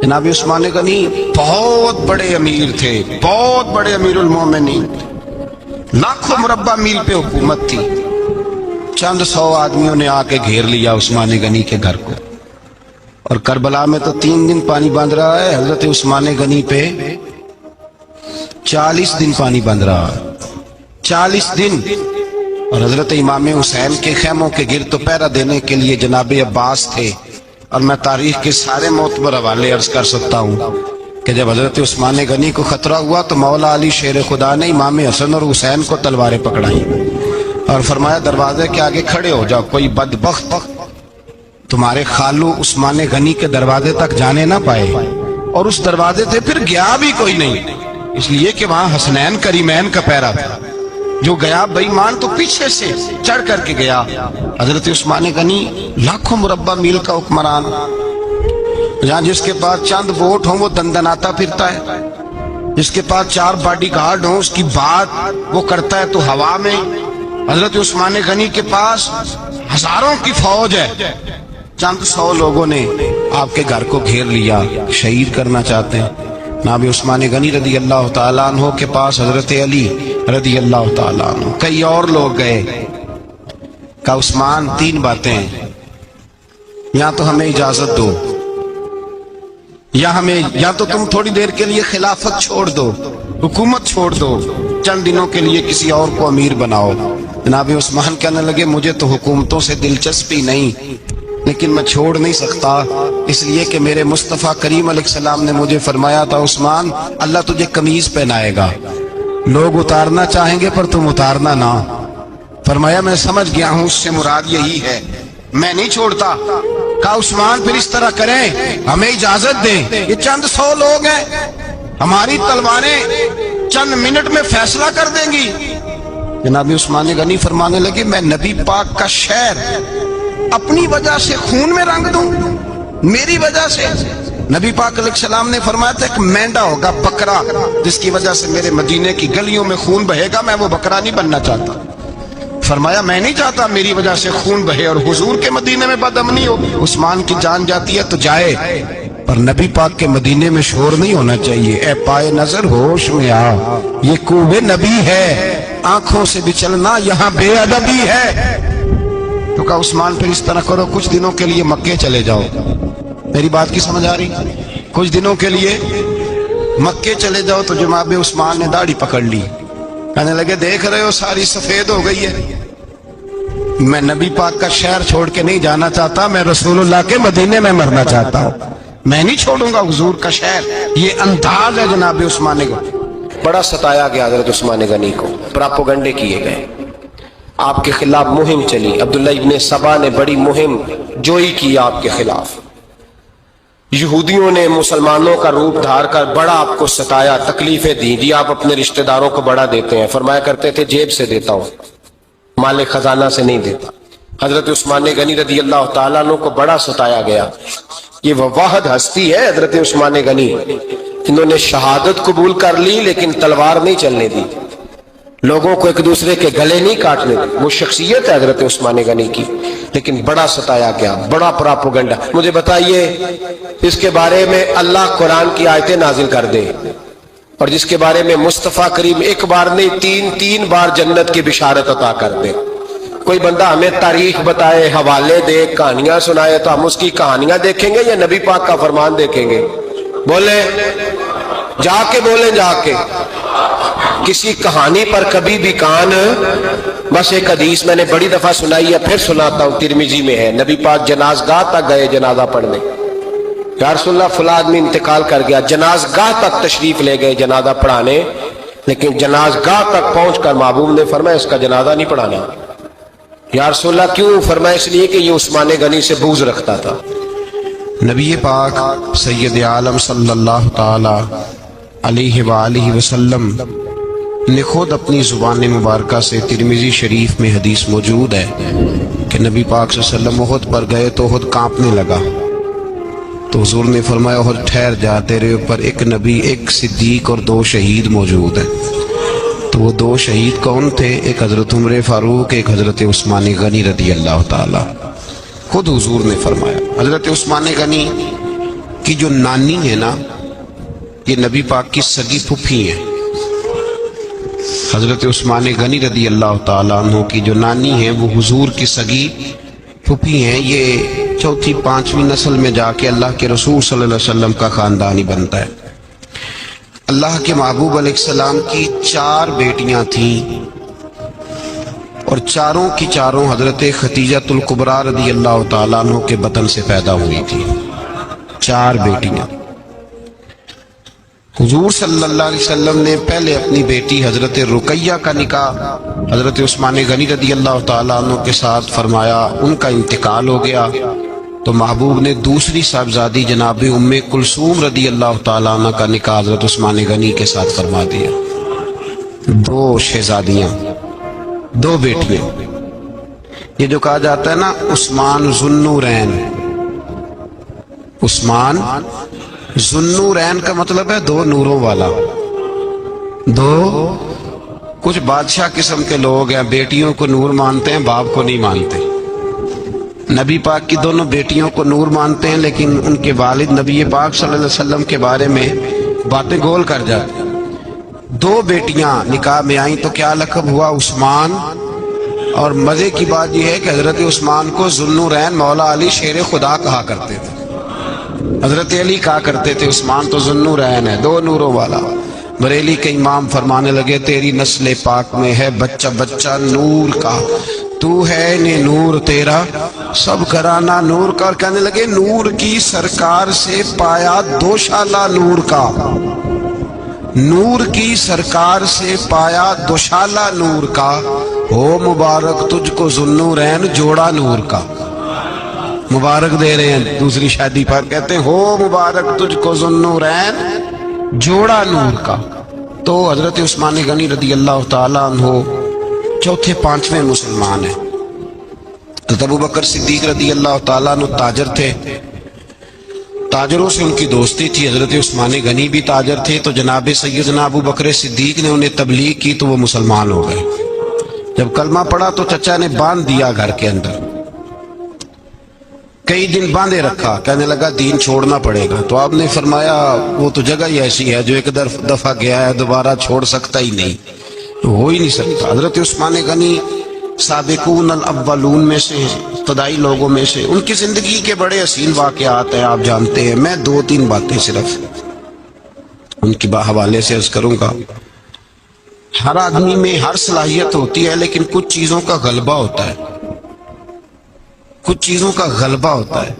جناب عثمان غنی بہت بڑے امیر تھے، بہت بڑے امیر المومنین، لاکھوں مربع میل پہ حکومت تھی۔ چند سو آدمیوں نے آ کے گھیر لیا عثمان غنی کے گھر کو، اور کربلا میں تو 3 دن پانی بند رہا ہے، حضرت عثمان غنی پہ 40 دن پانی بند رہا، 40 دن۔ اور حضرت امام حسین کے خیموں کے گرد تو پہرا دینے کے لیے جناب عباس تھے۔ اور میں تاریخ کے سارے معتبر حوالے عرض کر سکتا ہوں کہ جب حضرت عثمان غنی کو خطرہ ہوا تو مولا علی شیر خدا نے امام حسن اور حسین کو تلواریں پکڑائیں اور فرمایا دروازے کے آگے کھڑے ہو جاؤ، کوئی بدبخت تمہارے خالو عثمان غنی کے دروازے تک جانے نہ پائے۔ اور اس دروازے سے پھر گیا بھی کوئی نہیں، اس لیے کہ وہاں حسنین کریمین کا پہرا تھا۔ جو گیا بے ایمان تو پیچھے سے چڑھ کر کے گیا۔ حضرت عثمان غنی لاکھوں مربع میل کا حکمران، جہاں جس کے پاس چند ووٹ ہوں وہ دندناتا پھرتا ہے، جس کے پاس 4 باڈی گارڈ ہوں اس کی بات وہ کرتا ہے تو ہوا میں۔ حضرت عثمان غنی کے پاس ہزاروں کی فوج ہے، چند 100 لوگوں نے آپ کے گھر کو گھیر لیا، شہید کرنا چاہتے ہیں۔ جناب عثمان غنی رضی اللہ تعالیٰ عنہ کے پاس حضرت علی رضی اللہ تعالیٰ عنہ، کئی اور لوگ گئے۔ کہا عثمان 3 باتیں ہیں، یا تو ہمیں اجازت دو، یا تو تم تھوڑی دیر کے لیے خلافت چھوڑ دو، حکومت چھوڑ دو، چند دنوں کے لیے کسی اور کو امیر بناؤ۔ جناب عثمان کہنے لگے مجھے تو حکومتوں سے دلچسپی نہیں، لیکن میں چھوڑ نہیں سکتا، اس لیے کہ میرے مصطفیٰ کریم علیہ السلام نے مجھے فرمایا تھا عثمان اللہ تجھے قمیض پہنائے گا، لوگ اتارنا چاہیں گے پر تم اتارنا نہ۔ فرمایا میں سمجھ گیا ہوں، اس سے مراد یہی ہے، میں نہیں چھوڑتا۔ کہا عثمان پھر اس طرح کریں، ہمیں اجازت دیں، یہ چند 100 لوگ ہیں، ہماری تلواریں چند منٹ میں فیصلہ کر دیں گی۔ جناب عثمان غنی فرمانے لگے میں نبی پاک کا شہر اپنی وجہ سے خون میں رنگ دوں، میری وجہ سے؟ نبی پاک علیہ السلام نے فرمایا تھا ایک مینڈا ہوگا، بکرا، جس کی وجہ سے میرے مدینے کی گلیوں میں خون بہے گا، میں وہ بکرا نہیں بننا چاہتا۔ فرمایا میں نہیں چاہتا میری وجہ سے خون بہے اور حضور کے مدینے میں بدامنی ہو۔ عثمان کی جان جاتی ہے تو جائے، پر نبی پاک کے مدینے میں شور نہیں ہونا چاہیے۔ اے پائے نظر ہوش میں آ، یہ کوبے نبی ہے، آنکھوں سے بھی چلنا یہاں بے ادبی ہے۔ تو کہا عثمان پھر اس طرح کرو، کچھ دنوں کے لیے مکے چلے جاؤ۔ میری بات کی سمجھ آ رہی؟ کچھ دنوں کے لیے مکے چلے جاؤ۔ تو جناب عثمان نے داڑھی پکڑ لی، کہنے لگے دیکھ رہے ہو ساری سفید ہو گئی ہے، میں نبی پاک کا شہر چھوڑ کے نہیں جانا چاہتا، میں رسول اللہ کے مدینے میں مرنا چاہتا ہوں، میں نہیں چھوڑوں گا حضور کا شہر۔ یہ انداز ہے جناب عثمان غنی۔ بڑا ستایا گیا حضرت عثمان غنی کو، پراپوگنڈے کیے گئے، آپ کے خلاف مہم چلی، عبداللہ ابن سبا نے بڑی مہم جوئی کی آپ کے خلاف، یہودیوں نے مسلمانوں کا روپ دھار کر بڑا آپ کو ستایا، تکلیفیں دی، جی آپ اپنے رشتہ داروں کو بڑا دیتے ہیں، فرمایا کرتے تھے جیب سے دیتا ہوں، مال خزانہ سے نہیں دیتا۔ حضرت عثمان غنی رضی اللہ تعالیٰ عنہ کو بڑا ستایا گیا۔ یہ وہ واحد ہستی ہے حضرت عثمان غنی، انہوں نے شہادت قبول کر لی لیکن تلوار نہیں چلنے دی، لوگوں کو ایک دوسرے کے گلے نہیں کاٹنے دی، وہ شخصیت ہے حضرت عثمان غنی کی، لیکن بڑا ستایا گیا، بڑا پراپوگنڈا۔ مجھے بتائیے اس کے بارے میں اللہ قرآن کی آیتیں نازل کر دے، اور جس کے بارے میں مصطفیٰ کریم ایک بار نہیں تین بار جنت کی بشارت عطا کر دے، کوئی بندہ ہمیں تاریخ بتائے، حوالے دے، کہانیاں سنائے، تو ہم اس کی کہانیاں دیکھیں گے یا نبی پاک کا فرمان دیکھیں گے؟ بولیں، جا کے بولیں، جا کے کسی کہانی پر کبھی بھی کان۔ بس ایک حدیث میں نے بڑی دفعہ سنائی ہے، پھر سناتا ہوں، ترمذی میں ہے، نبی پاک جنازگاہ تک گئے جنازہ پڑھنے، یا رسول اللہ فلاں آدمی انتقال کر گیا، جنازگاہ تک تشریف لے گئے جنازہ پڑھانے، لیکن جنازگاہ تک پہنچ کر محبوب نے فرمایا اس کا جنازہ نہیں پڑھانا۔ یا رسول اللہ کیوں؟ فرمایا اس لیے کہ یہ عثمان غنی سے بغض رکھتا تھا۔ نبی پاک سید عالم صلی اللہ تعالی علیہ وآلہ وسلم نے خود اپنی زبان مبارکہ سے، ترمذی شریف میں حدیث موجود ہے کہ نبی پاک صلی اللہ علیہ وسلم احد پر گئے تو احد کانپنے لگا، تو حضور نے فرمایا احد ٹھہر جا، تیرے اوپر ایک نبی، ایک صدیق اور 2 شہید موجود ہیں۔ تو وہ 2 شہید کون تھے؟ ایک حضرت عمر فاروق، ایک حضرت عثمان غنی رضی اللہ تعالی۔ خود حضور نے فرمایا۔ حضرت عثمان غنی کی جو نانی ہے نا، یہ نبی پاک کی سگی پھوپھی ہیں۔ حضرت عثمان غنی رضی اللہ تعالیٰ عنہ کی جو نانی ہیں وہ حضور کی سگی پھوپھی ہیں۔ یہ چوتھی پانچویں نسل میں جا کے اللہ کے رسول صلی اللہ علیہ وسلم کا خاندان ہی بنتا ہے۔ اللہ کے محبوب علیہ السلام کی 4 بیٹیاں تھیں، اور چاروں کی چاروں حضرت خدیجہ الکبریٰ رضی اللہ تعالیٰ عنہ کے بطن سے پیدا ہوئی تھی۔ 4 بیٹیاں۔ حضور صلی اللہ علیہ وسلم نے پہلے اپنی بیٹی حضرت رقیہ کا نکاح حضرت عثمان غنی رضی اللہ تعالیٰ عنہ کے ساتھ فرمایا، ان کا انتقال ہو گیا تو محبوب نے دوسری صاحبزادی جناب ام کلثوم رضی اللہ تعالیٰ عنہ کا نکاح حضرت عثمان غنی کے ساتھ فرما دیا۔ 2 شہزادیاں، 2 بیٹیاں۔ یہ جو کہا جاتا ہے نا عثمان ذوالنورین، عثمان ذوالنورین کا مطلب ہے 2 نوروں والا۔ کچھ بادشاہ قسم کے لوگ ہیں، بیٹیوں کو نور مانتے ہیں، باپ کو نہیں مانتے۔ نبی پاک کی دونوں بیٹیوں کو نور مانتے ہیں، لیکن ان کے والد نبی پاک صلی اللہ علیہ وسلم کے بارے میں باتیں گول کر جاتے ہیں۔ 2 بیٹیاں نکاح میں آئیں تو کیا لقب ہوا؟ عثمان۔ اور مزے کی بات یہ ہے کہ حضرت عثمان کو ذوالنورین مولا علی شیر خدا کہا کرتے تھے، حضرت علی کہا کرتے تھے عثمان تو ذوالنورین ہے، 2 نوروں والا۔ بریلی کے امام فرمانے لگے تیری نسل پاک میں ہے بچہ بچہ نور کا، تو ہے نے نور تیرا سب گھرانہ نور کا۔ اور کہنے لگے نور کی سرکار سے پایا 2 شالہ نور کا، نور کی سرکار سے پایا 2 شالہ نور کا، ہو مبارک تجھ کو ذوالنورین جوڑا نور کا۔ مبارک دے رہے ہیں دوسری شادی پر، کہتے ہیں ہو مبارک تجھ کو ذوالنورین جوڑا نور کا۔ تو حضرت عثمان غنی رضی اللہ تعالیٰ عنہ 4 5ویں مسلمان ہیں۔ حضرت ابوبکر صدیق رضی اللہ تعالیٰ عنہ تاجر تھے، تاجروں سے ان کی دوستی تھی۔ حضرت عثمان غنی بھی تاجر تھے، تو جناب سیدنا ابوبکر صدیق نے انہیں تبلیغ کی تو وہ مسلمان ہو گئے۔ جب کلمہ پڑھا تو چچا نے باندھ دیا گھر کے اندر، کئی دن باندھے رکھا، کہنے لگا دین چھوڑنا پڑے گا۔ تو آپ نے فرمایا وہ تو جگہ ہی ایسی ہے جو ایک دفعہ گیا ہے دوبارہ چھوڑ سکتا ہی نہیں، ہو ہی نہیں سکتا۔ حضرت عثمان غنی سابقون الاولون میں سے ہیں، ابتدائی لوگوں میں سے۔ ان کی زندگی کے بڑے حسین واقعات ہیں، آپ جانتے ہیں۔ میں 2-3 باتیں صرف ان کی حوالے سے عرض کروں گا۔ ہر آدمی میں ہر صلاحیت ہوتی ہے، لیکن کچھ چیزوں کا غلبہ ہوتا ہے، کچھ چیزوں کا غلبہ ہوتا ہے۔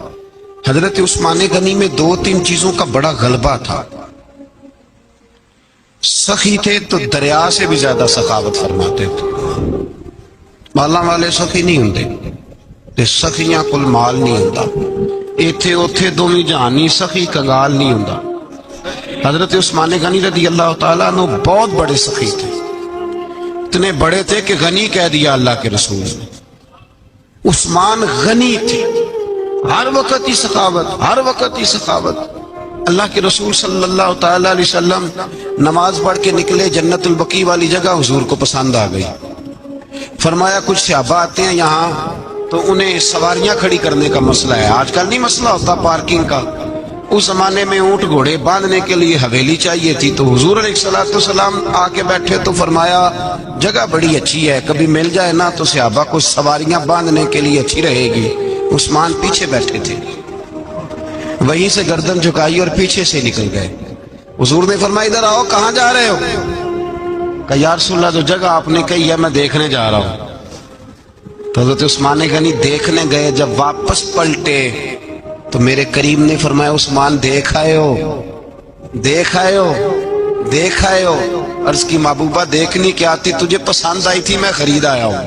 حضرت عثمان غنی میں 2-3 چیزوں کا بڑا غلبہ تھا۔ سخی تھے تو دریا سے بھی زیادہ سخاوت فرماتے تھے۔ مالا والے سخی نہیں ہوندے تے سخیاں کل مال نہیں ہوندا، ایتھے اوتھے دوویں جہانی سخی کنگال نہیں ہوندا۔ حضرت عثمان غنی رضی اللہ تعالیٰ عنہ بہت بڑے سخی تھے، اتنے بڑے تھے کہ غنی کہہ دیا اللہ کے رسول نے۔ عثمان غنی تھے، ہر وقت ہی سخاوت، ہر وقت ہی سخاوت۔ اللہ کے رسول صلی اللہ تعالیٰ علیہ وسلم نماز پڑھ کے نکلے، جنت البقیع والی جگہ حضور کو پسند آ گئی۔ فرمایا کچھ صحابہ آتے ہیں یہاں تو انہیں سواریاں کھڑی کرنے کا مسئلہ ہے۔ آج کل نہیں مسئلہ ہوتا پارکنگ کا، اس زمانے میں اونٹ گھوڑے باندھنے کے لیے حویلی چاہیے تھی۔ تو حضور علیہ السلام آ کے بیٹھے تو فرمایا جگہ بڑی اچھی ہے، کبھی مل جائے نا تو صحابہ کو سواریاں باندھنے کے لیے اچھی رہے گی۔ عثمان پیچھے بیٹھے تھے، وہیں سے گردن جھکائی اور پیچھے سے نکل گئے۔ حضور نے فرمایا ادھر آؤ، کہاں جا رہے ہو؟ کہ یا رسول اللہ جو جگہ آپ نے کہی ہے میں دیکھنے جا رہا ہوں۔ تو حضرت عثمان غنی دیکھنے گئے، جب واپس پلٹے تو میرے کریم نے فرمایا عثمان دیکھ آئے ہو، دیکھ آئے ہو، دیکھ آئے ہو۔ عرض کی محبوبہ دیکھنی کیا آتی، تجھے پسند آئی تھی، میں خرید آیا ہوں،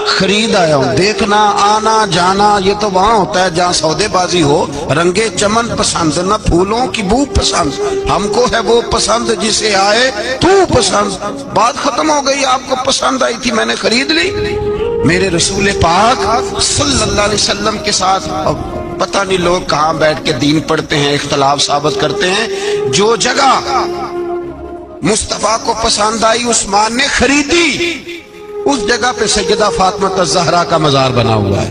خرید آیا ہوں۔ دیکھنا آنا جانا یہ تو وہاں ہوتا ہے جہاں سودے بازی ہو، رنگے چمن پسند نہ پھولوں کی بو پسند، ہم کو ہے وہ پسند جسے آئے تو پسند۔ بات ختم ہو گئی، آپ کو پسند آئی تھی میں نے خرید لی۔ میرے رسول پاک صلی اللہ علیہ وسلم کے ساتھ پتہ نہیں لوگ کہاں بیٹھ کے دین پڑھتے ہیں، اختلاف ثابت کرتے ہیں۔ جو جگہ مصطفیٰ کو پسند آئی عثمان نے خریدی، اس جگہ پہ سیدہ فاطمہ الزہرا کا مزار بنا ہوا ہے۔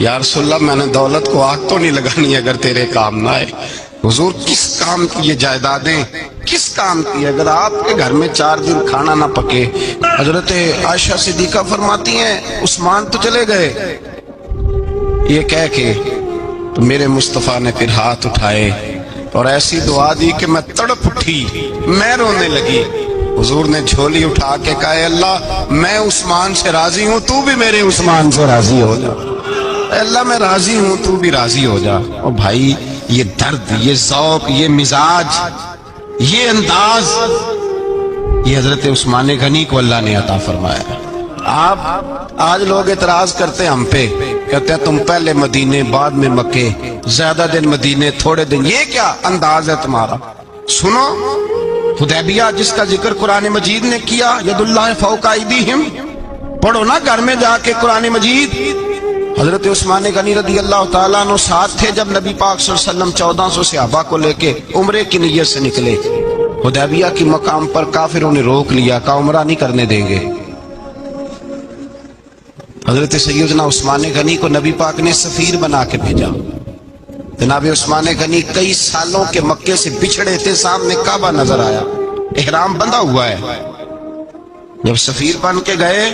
یا رسول اللہ میں نے دولت کو آگ تو نہیں لگانی اگر تیرے کام نہ آئے. حضور کس کام کی یہ جائیدادیں, کس کام کی؟ اگر آپ کے گھر میں 4 دن کھانا نہ پکے. حضرت عائشہ صدیقہ فرماتی ہیں عثمان تو چلے گئے, یہ کہہ کے تو میرے مصطفیٰ نے پھر ہاتھ اٹھائے اور ایسی دعا دی کہ میں تڑپ اٹھی, میں رونے لگی. حضور نے جھولی اٹھا کے کہا اے اللہ میں عثمان سے راضی ہوں, تو بھی میرے عثمان سے راضی ہو جا. اے اللہ میں راضی ہوں, تو بھی راضی ہو جا. اور بھائی یہ درد, یہ ذوق, یہ مزاج, یہ انداز, یہ حضرت عثمان غنی کو اللہ نے عطا فرمایا. آپ آج لوگ اعتراض کرتے ہیں ہم پہ, کہتے ہیں تم پہلے مدینے بعد میں مکے, زیادہ دن مدینے تھوڑے دن. یہ کیا انداز ہے تمہارا؟ سنو حدیبیہ جس کا ذکر قرآن مجید نے کیا, ید اللہ فوق ایدیہم, پڑھو نا گھر میں جا کے قرآن مجید. حضرت عثمان غنی رضی اللہ تعالیٰ عنہ ساتھ تھے جب نبی پاک صلی اللہ علیہ وسلم 1400 صحابہ کو لے کے عمرے کی نیت سے نکلے. حدیبیہ کی مقام پر کافروں نے روک لیا, کہا عمرہ نہیں کرنے دیں گے. حضرت سیدنا عثمان غنی کو نبی پاک نے سفیر بنا کے بھیجا. جناب عثمان غنی کئی سالوں کے مکے سے بچھڑے تھے, سامنے کعبہ نظر آیا, احرام بندھا ہوا ہے. جب سفیر بن کے گئے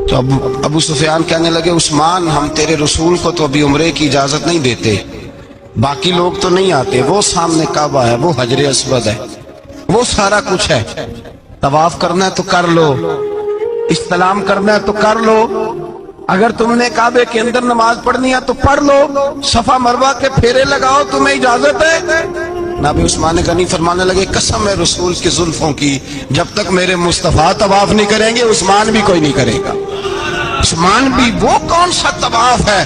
تو ابو سفیان کہنے لگے عثمان ہم تیرے رسول کو تو ابھی عمرے کی اجازت نہیں دیتے, باقی لوگ تو نہیں آتے, وہ سامنے کعبہ ہے, وہ حجر اسود ہے, وہ سارا کچھ ہے, طواف کرنا ہے تو کر لو, استلام کرنا ہے تو کر لو, اگر تم نے کعبے کے اندر نماز پڑھنی ہے تو پڑھ لو, صفا مروہ کے پھیرے لگاؤ, تمہیں اجازت ہے. نبی عثمان غنی فرمانے لگے قسم ہے رسول کی زلفوں کی, جب تک میرے مصطفیٰ طواف نہیں کریں گے عثمان بھی کوئی نہیں کرے گا. عثمان بھی وہ کون سا طواف ہے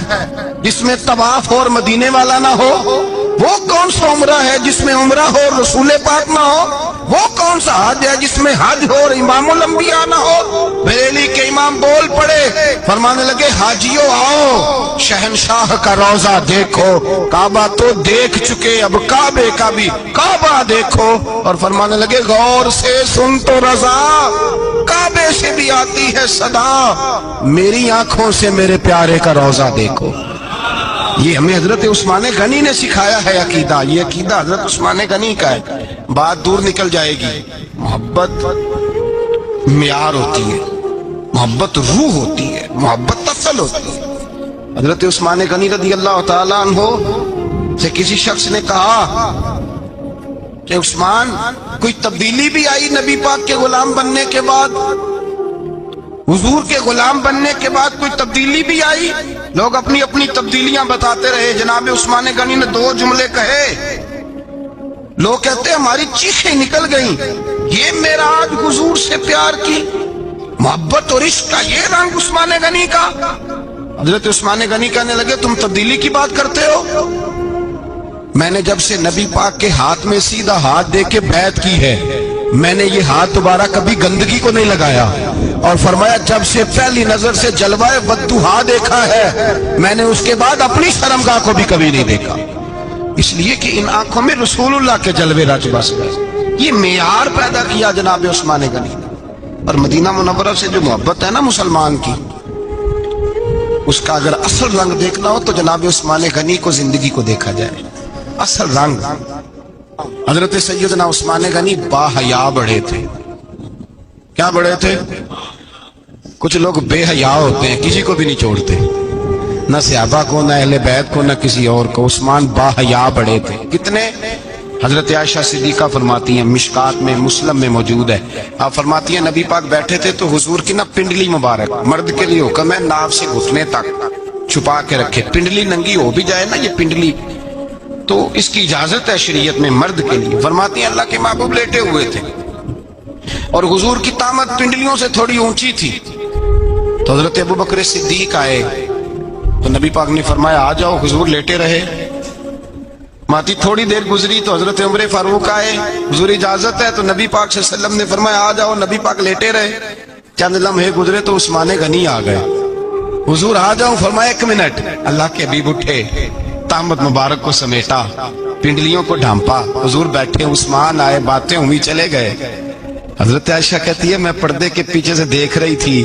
جس میں طواف اور مدینے والا نہ ہو؟ وہ کون سا عمرہ ہے جس میں عمرہ ہو اور رسول پاک نہ ہو؟ وہ کون سا حج ہے جس میں حج ہو اور امام الانبیاء نہ ہو؟ بریلی کے امام بول پڑے, فرمانے لگے حاجیوں آؤ شہنشاہ کا روضہ دیکھو, کعبہ تو دیکھ چکے اب کعبے کا بھی کعبہ دیکھو. اور فرمانے لگے غور سے سن تو رضا, کعبے سے بھی آتی ہے صدا, میری آنکھوں سے میرے پیارے کا روضہ دیکھو. یہ ہمیں حضرت عثمان غنی نے سکھایا ہے عقیدہ, یہ عقیدہ حضرت عثمان غنی کا ہے. بات دور نکل جائے گی. محبت معیار ہوتی ہے, محبت روح ہوتی ہے, محبت اصل ہوتی ہے. حضرت عثمان غنی رضی اللہ تعالیٰ عنہ سے کسی شخص نے کہا کہ عثمان کوئی تبدیلی بھی آئی نبی پاک کے غلام بننے کے بعد؟ حضور کے غلام بننے کے بعد کوئی تبدیلی بھی آئی؟ لوگ اپنی اپنی تبدیلیاں بتاتے رہے. جناب عثمان غنی نے 2 جملے کہے, لوگ کہتے ہیں ہماری چیخیں نکل گئیں, یہ معراج حضور سے پیار کی محبت اور عشق کا یہ رنگ عثمان غنی کا. حضرت عثمان غنی کہنے لگے تم تبدیلی کی بات کرتے ہو؟ میں نے جب سے نبی پاک کے ہاتھ میں سیدھا ہاتھ دے کے بیعت کی ہے, میں نے یہ ہاتھ دوبارہ کبھی گندگی کو نہیں لگایا. اور فرمایا جب سے پہلی نظر سے جلوہ بدوحا دیکھا ہے, میں نے اس کے بعد اپنی شرمگاہ کو بھی کبھی نہیں دیکھا, اس لیے کہ ان آنکھوں میں رسول اللہ کے جلوے رچ بس گئے. یہ معیار پیدا کیا جناب عثمان غنی نے. اور مدینہ منورہ سے جو محبت ہے نا مسلمان کی, اس کا اگر اصل رنگ دیکھنا ہو تو جناب عثمان غنی کو زندگی کو دیکھا جائے. اصل رنگ. حضرت سیدنا عثمان غنی با حیا بڑے تھے. کیا بڑے تھے؟ کچھ لوگ بے حیا ہوتے ہیں, کسی کو بھی نہیں چھوڑتے, نہ صحابہ کو, نہ اہل بیت کو, نہ کسی اور کو. عثمان با حیا بڑے تھے. کتنے؟ حضرت عائشہ صدیقہ فرماتی ہیں, مشکات میں مسلم میں موجود ہے, آپ فرماتی ہیں نبی پاک بیٹھے تھے تو حضور کی نا پنڈلی مبارک, مرد کے لیے حکم ہے ناف سے گھٹنے تک چھپا کے رکھے. پنڈلی ننگی ہو بھی جائے نا یہ پنڈلی, تو اس کی اجازت ہے شریعت میں مرد کے لیے. فرماتی ہیں اللہ کے محبوب لیٹے ہوئے تھے اور حضور کی طامت پنڈلیوں سے تھوڑی اونچی تھی, تو حضرت ابوبکر صدیق آئے تو نبی پاک نے فرمایا آ جاؤ. حضور لیٹے رہے. ماتی تھوڑی دیر گزری تو حضرت عمر فاروق آئے, حضور اجازت ہے, تو نبی پاک صلی اللہ علیہ وسلم نے فرمایا آ جاؤ. نبی پاک لیٹے رہے. چند لمحے گزرے تو عثمان غنی آ گئے. حضور آ جاؤ. فرمایا 1 منٹ. اللہ کے حبیب اٹھے, طامت مبارک کو سمیٹا, پنڈلیوں کو ڈھانپا, حضور بیٹھے, عثمان آئے, باتیں ہوئی, چلے گئے. حضرت عائشہ کہتی ہے میں پردے کے پیچھے سے دیکھ رہی تھی,